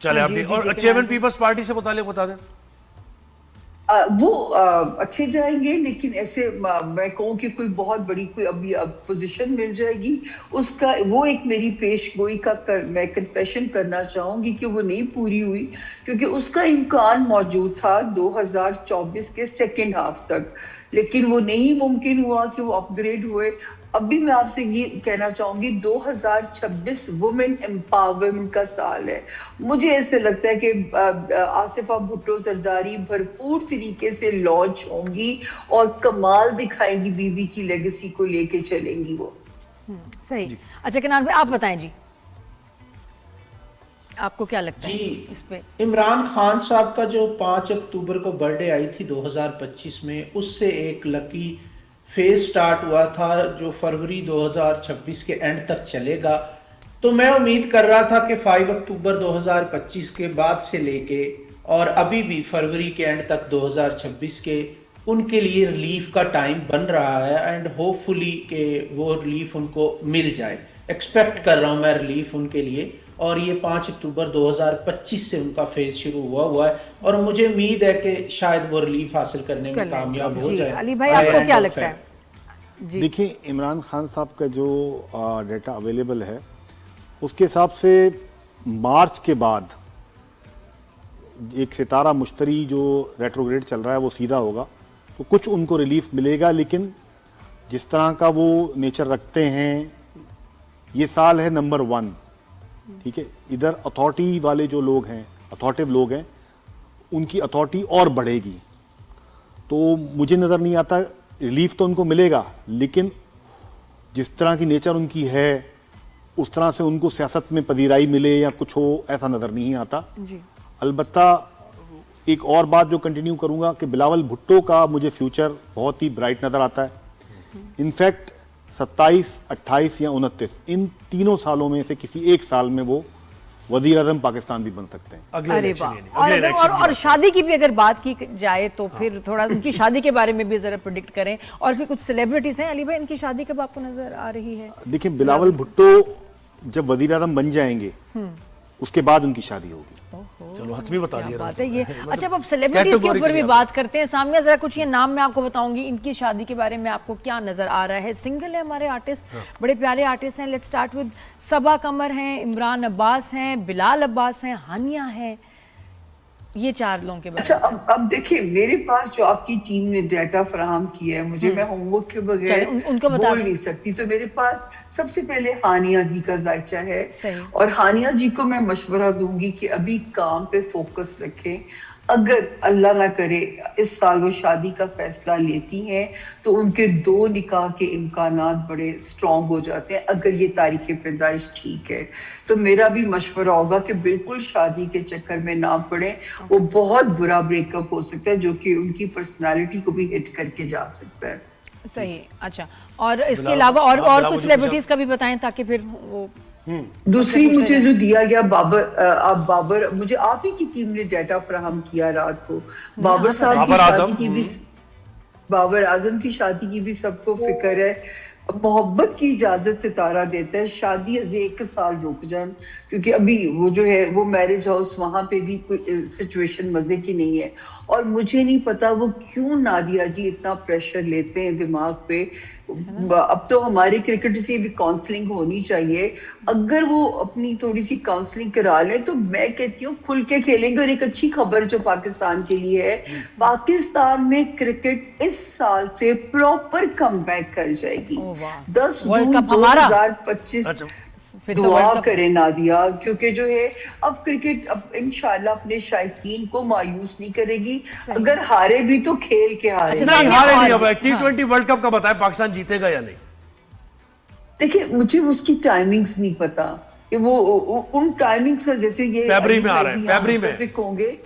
चले आप भी। और चेयरमैन पीपल्स पार्टी से मुतालिक बता दें। वो अच्छे जाएंगे, लेकिन ऐसे मैं कहूँ कि कोई बहुत बड़ी कोई अभी पोजीशन मिल जाएगी उसका, वो एक मेरी पेशगोई का मैं कन्फेशन करना चाहूंगी कि वो नहीं पूरी हुई, क्योंकि उसका इम्कान मौजूद था 2024 के सेकेंड हाफ तक, लेकिन वो नहीं मुमकिन हुआ कि वो अपग्रेड हुए। अभी मैं आपसे ये कहना चाहूंगी 2026 वुमेन एम्पावरमेंट का साल है। मुझे ऐसे लगता है कि आसिफा भुट्टो जरदारी भरपूर तरीके से लॉन्च होंगी और कमाल दिखाएंगी, बीवी की लेगेसी को लेके चलेंगी वो। सही। अच्छा किनान भाई आप बताएं जी, आपको क्या लगता है इस पे? इमरान खान साहब का जो 5 अक्टूबर को बर्थडे आई थी 2025 में, उससे एक लकी फेज स्टार्ट हुआ था जो फरवरी 2026 के एंड तक चलेगा। तो मैं उम्मीद कर रहा था कि 5 अक्टूबर 2025 के बाद से लेके और अभी भी फरवरी के एंड तक 2026 के उनके लिए रिलीफ का टाइम बन रहा है, एंड होपफुली कि वो रिलीफ उनको मिल जाए। एक्सपेक्ट कर रहा हूँ मैं रिलीफ उनके लिए, और ये 5 अक्टूबर 2025 से उनका फेज शुरू हुआ है, और मुझे उम्मीद है कि शायद वो रिलीफ हासिल करने में कामयाब हो जाए। अली भाई आपको क्या लगता है? देखिए, इमरान खान साहब का जो डेटा अवेलेबल है उसके हिसाब से मार्च के बाद एक सितारा मुश्तरी जो रेट्रोग्रेड चल रहा है वो सीधा होगा, तो कुछ उनको रिलीफ मिलेगा। लेकिन जिस तरह का वो नेचर रखते हैं, ये साल है नंबर 1, ठीक है। इधर अथॉरिटी वाले जो लोग हैं, अथॉरिटिव लोग हैं, उनकी अथॉरिटी और बढ़ेगी। तो मुझे नज़र नहीं आता, रिलीफ तो उनको मिलेगा, लेकिन जिस तरह की नेचर उनकी है उस तरह से उनको सियासत में पजीराई मिले या कुछ हो, ऐसा नज़र नहीं आता जी। अलबत्ता एक और बात जो कंटिन्यू करूंगा कि बिलावल भुट्टो का मुझे फ्यूचर बहुत ही ब्राइट नज़र आता है। इनफैक्ट 27, 28 या 29 इन तीनों सालों में से किसी एक साल में वो वज़ीर आज़म पाकिस्तान भी बन सकते हैं। अरे वाह। और शादी की भी अगर बात की जाए तो फिर थोड़ा उनकी शादी के बारे में भी जरा प्रेडिक्ट करें। और फिर कुछ सेलिब्रिटीज हैं अली भाई, इनकी शादी कब आपको नजर आ रही है? देखिए, बिलावल भुट्टो जब वज़ीर आज़म बन जाएंगे उसके बाद उनकी शादी होगी। चलो हतमी बता दिया बात है ये। अच्छा, अब सेलिब्रिटीज के ऊपर भी बात करते हैं। सामने जरा कुछ ये नाम मैं आपको बताऊंगी, इनकी शादी के बारे में आपको क्या नजर आ रहा है? सिंगल है हमारे आर्टिस्ट, बड़े प्यारे आर्टिस्ट हैं। लेट्स स्टार्ट विद सबा कमर हैं, इमरान अब्बास हैं, बिलाल अब्बास हैं, हानिया है। ये 4 लोगों के बारे में। अच्छा, अब देखिए, मेरे पास जो आपकी टीम ने डाटा फराहम किया है, मुझे मैं होमवर्क के बगैर उनको बता बोल नहीं सकती। तो मेरे पास सबसे पहले हानिया जी का जायचा है, और हानिया जी को मैं मशवरा दूंगी कि अभी काम पे फोकस रखें। अगर अल्लाह ना करे इस साल वो शादी का फैसला लेती हैं तो उनके 2 निकाह के इम्कानात बड़े स्ट्रॉन्ग हो जाते हैं, अगर ये तारीख पैदाइश ठीक है। तो मेरा भी मशवरा होगा कि बिल्कुल शादी के चक्कर में ना पड़े। वो बहुत बुरा ब्रेकअप हो सकता है जो कि उनकी पर्सनालिटी को भी हिट करके जा सकता है। सही। अच्छा, और इसके अलावा और कुछ सेलिब्रिटीज का भी बताएं ताकि फिर वो दूसरी मुझे जो दिया गया बाबर, मुझे आप ही की टीम ने डाटा फराहम किया रात को। बाबर साहब की शादी की भी, बाबर आजम की शादी की भी सबको फिक्र है। मोहब्बत की इजाजत सितारा देता है, शादी अजे 1 साल रुक जान, क्योंकि अभी वो जो है वो मैरिज हाउस, वहां पे भी कोई सिचुएशन मजे की नहीं है। और मुझे नहीं पता वो क्यों नादिया जी इतना प्रेशर लेते हैं दिमाग पे। अब तो हमारे क्रिकेट से भी काउंसलिंग होनी चाहिए। अगर वो अपनी थोड़ी सी काउंसलिंग करा ले तो मैं कहती हूँ खुल के खेलेंगे। और एक अच्छी खबर जो पाकिस्तान के लिए है, पाकिस्तान में क्रिकेट इस साल से प्रॉपर कमबैक कर जाएगी। 10 जून 2025 दुआ करें नादिया, क्योंकि जो है अब क्रिकेट अब इंशाल्लाह अपने शायकीन को मायूस नहीं करेगी। अगर हारे भी तो खेल के हारे। नहीं हारे नहीं। अब T20 वर्ल्ड कप का बताएं, पाकिस्तान जीतेगा या नहीं? देखिए, मुझे उसकी टाइमिंग्स नहीं पता कि वो उन टाइमिंग्स का, जैसे ये फरवरी में आ रहे हैं, फरवरी में होंगे।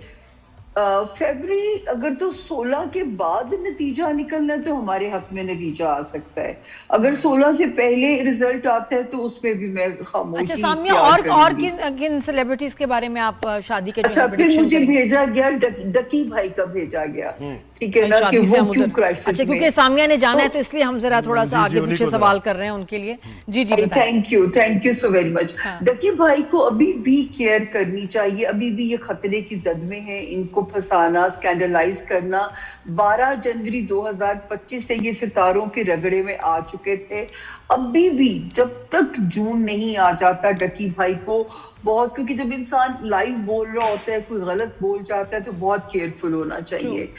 फरवरी अगर तो 16 के बाद नतीजा निकलना है तो हमारे हक में नतीजा आ सकता है। अगर 16 से पहले रिजल्ट आता है तो उसमें भी मैं खामोशी। अच्छा सामिया, और किन सेलिब्रिटीज के बारे में आप शादी के? अच्छा, फिर मुझे भेजा गया डकी भाई का भेजा गया। ठीक है ना, शादी कि से वो हम क्यों उधर- क्राइसिस अच्छा, में। क्योंकि सामिया ने जाना है तो इसलिए हम जरा थोड़ा सा जी, आगे उन्हीं पीछे को सवाल कर रहे हैं उनके लिए। जी जी बताएं। Thank you so very much. हाँ। डकी भाई को अभी भी केयर करनी चाहिए, अभी भी ये खतरे की जद में है, इनको फंसाना, स्कैंडलाइज करना। 12 जनवरी 2025 से ये सितारों के रगड़े में आ चुके थे। अभी भी जब तक जून नहीं आ जाता डकी भाई को बहुत, क्योंकि जब इंसान लाइव बोल रहा होता है, कोई गलत बोल जाता है तो बहुत केयरफुल होना चाहिए।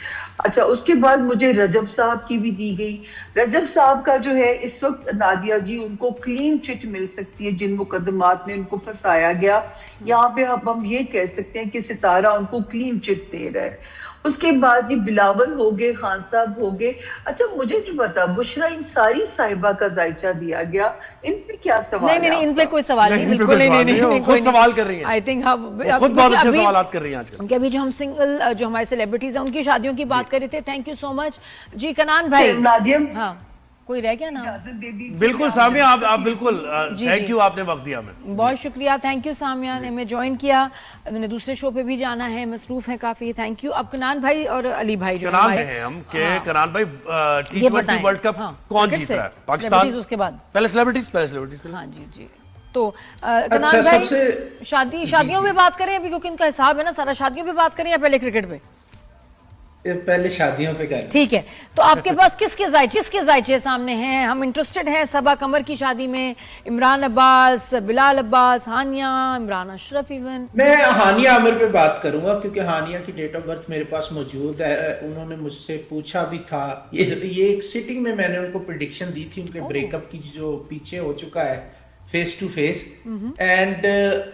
अच्छा, उसके बाद मुझे रजब साहब की भी दी गई। रजब साहब का जो है इस वक्त नादिया जी उनको क्लीन चिट मिल सकती है जिन मुकदमात में उनको फंसाया गया। यहाँ पे अब हम ये कह सकते हैं कि सितारा उनको क्लीन चिट दे रहा है। उसके बाद जी बिलावल हो गए, खान साहब हो गए। अच्छा, मुझे नहीं पता बुशरा इंसारी साहिबा का जायचा दिया गया, इन पे क्या सवाल नहीं नहीं नहीं, इन पे आपका? कोई सवाल नहीं, नहीं, इन पे बिल्कुल कोई नहीं सवाल नहीं नहीं है, नहीं, वो कोई खुद नहीं। सवाल कर रही हैं। आई थिंक हम वो खुद बहुत अच्छे सवाल कर रही हैं आजकल। क्योंकि अभी जो हम सिंगल जो हमारे सेलिब्रिटीज हैं उनकी शादियों की बात कर रहे थे। थैंक यू सो मच जी। कनान भाई, नादिया, हाँ कोई रह गया ना? इजाजत दे दीजिए। बिल्कुल सामिया, आप बिल्कुल जी, थैंक जी। यू, आपने वक्त दिया हमें। बहुत शुक्रिया, थैंक यू सामिया ने हमें ज्वाइन किया। उन्होंने दूसरे शो पे भी जाना है, मसरूफ है काफी। Thank you. अब कनान भाई और अली भाई जो कनान हमारे- में हैं हम के हाँ। कनान भाई, ये T20 बताएं। वर्ल्ड कप हाँ, कौन क्रिकेट जीत से? रहा है? पाकिस्तान। सेलिब्रिटीज उसके बाद। पहले सेलिब्रिटीज। हाँ जी जी। तो कनान भाई, शादियों पे बात करें अभी, क्योंकि इनका हिसाब है ना सारा। शादियों पे बात करें या पहले क्रिकेट पे? पहले शादियों पे कर। ठीक है, तो आपके पास किसके जायचे सामने हैं? हम इंटरेस्टेड हैं सबा कमर की शादी में। इमरान अब्बास, बिलाल अब्बास, हानिया, इमरान अशरफ इवन। मैं हानिया आमिर पे बात करूंगा क्योंकि हानिया की डेट ऑफ बर्थ मेरे पास मौजूद है। उन्होंने मुझसे पूछा भी था, ये एक सिटिंग में मैंने उनको प्रिडिक्शन दी थी उनके ब्रेकअप की, जो पीछे हो चुका है फेस टू फेस। एंड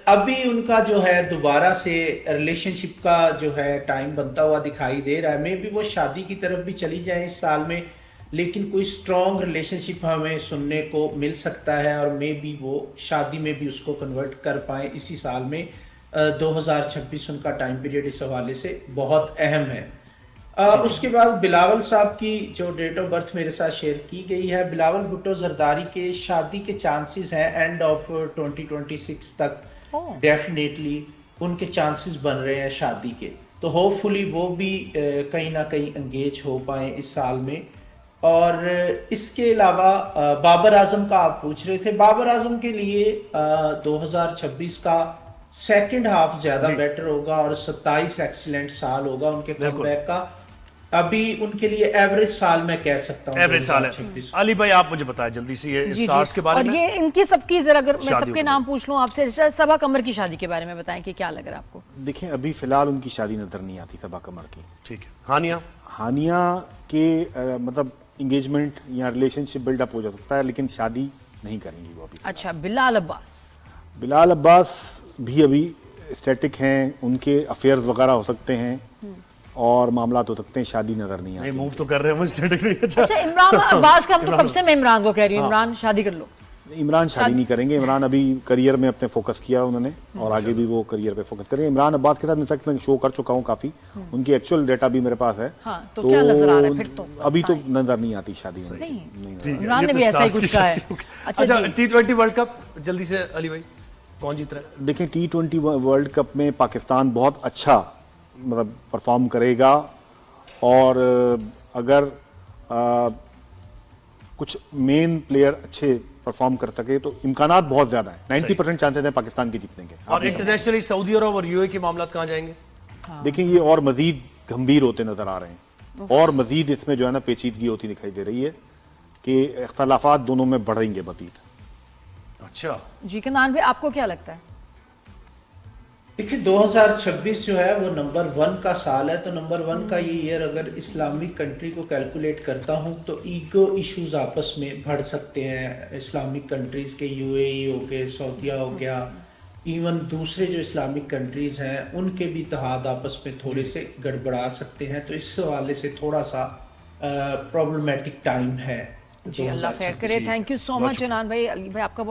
अभी उनका जो है दोबारा से रिलेशनशिप का जो है टाइम बनता हुआ दिखाई दे रहा है। मे बी वो शादी की तरफ भी चली जाए इस साल में, लेकिन कोई स्ट्रॉन्ग रिलेशनशिप हमें सुनने को मिल सकता है और मे बी वो शादी में भी उसको कन्वर्ट कर पाए इसी साल में। 2026 उनका टाइम पीरियड इस हवाले से बहुत अहम है। उसके बाद बिलावल साहब की जो डेट ऑफ बर्थ मेरे साथ शेयर की गई है, बिलावल भुट्टो जरदारी के शादी के चांसेस हैं एंड ऑफ 2026 तक। डेफिनेटली उनके चांसेस बन रहे हैं शादी के, तो होपफुली वो भी कहीं ना कहीं एंगेज हो पाए इस साल में। और इसके अलावा बाबर आजम का आप पूछ रहे थे। बाबर आजम के लिए 2026 का सेकंड हाफ ज्यादा बेटर होगा और 27 एक्सीलेंट साल होगा उनके कमबैक का। अभी उनके लिए एवरेज साल मैं कह सकता हूँ, एवरेज साल है। अली भाई आप मुझे बताएं जल्दी से ये स्टार्स के बारे में। और ये इनकी सबकी जरा अगर मैं शादियों सबके के नाम पूछ लूं आपसे, सबा कमर की शादी के बारे में बताएं कि क्या लग रहा है आपको? देखें, अभी फिलहाल उनकी शादी नजर नहीं आती सबा कमर की। ठीक है। हानिया हानिया के मतलब इंगेजमेंट या रिलेशनशिप बिल्डअप हो जा सकता है, लेकिन शादी नहीं करेंगी वो अभी। अच्छा, बिलाल अब्बास। बिलाल अब्बास भी अभी स्टैटिक हैं, उनके अफेयर्स वगैरह हो सकते हैं और मामलात हो सकते हैं, शादी नजर नहीं आती। मूव तो कर रहे हैं मुझे। अच्छा, इमरान अब्बास का हम तो कब से मैं इमरान को कह रही हूँ, इमरान शादी कर लो। इमरान शादी नहीं करेंगे। इमरान अभी करियर में अपने फोकस किया उन्होंने और आगे भी वो करियर पे फोकस करेंगे। इमरान अब्बास के साथ इनफैक्ट मैं शो कर चुका हूँ काफी, उनकी एक्चुअल डेटा भी मेरे पास है। हाँ, तो क्या नजर आ रहा है फिर? तो अभी तो नजर नहीं आती शादी में। नहीं, इमरान ने भी ऐसा ही कुछ कहा है। अच्छा, T20 वर्ल्ड कप जल्दी से अली भाई कौन जीत रहा है? देखें, T20 वर्ल्ड कप में पाकिस्तान बहुत अच्छा मतलब परफॉर्म करेगा और अगर कुछ मेन प्लेयर अच्छे परफॉर्म कर सके तो इम्कानात बहुत ज्यादा है। 90% चांसेस हैं पाकिस्तान के जीतने के। और इंटरनेशनली सऊदी अरब और यूएई के मामला कहाँ जाएंगे? देखिए, ये और मजीद गंभीर होते नजर आ रहे हैं और मजीद इसमें जो है ना पेचीदगी होती दिखाई दे रही है कि इख्तलाफात दोनों में बढ़ेंगे मजीद। अच्छा जी, कनान भाई आपको क्या लगता है? देखिए, 2026 जो है वो नंबर 1 का साल है, तो नंबर 1 का ये ईयर अगर इस्लामिक कंट्री को कैलकुलेट करता हूँ तो ईगो इश्यूज आपस में बढ़ सकते हैं। इस्लामिक कंट्रीज के यूएई हो गए, सऊदीया हो गया, इवन दूसरे जो इस्लामिक कंट्रीज हैं उनके भी इत्तेहाद आपस में थोड़े से गड़बड़ा सकते हैं। तो इस हवाले से थोड़ा सा प्रॉब्लमेटिक टाइम है। जी, अल्लाह खैर करे। थैंक यू सो मच इनान भाई। अली भाई आपका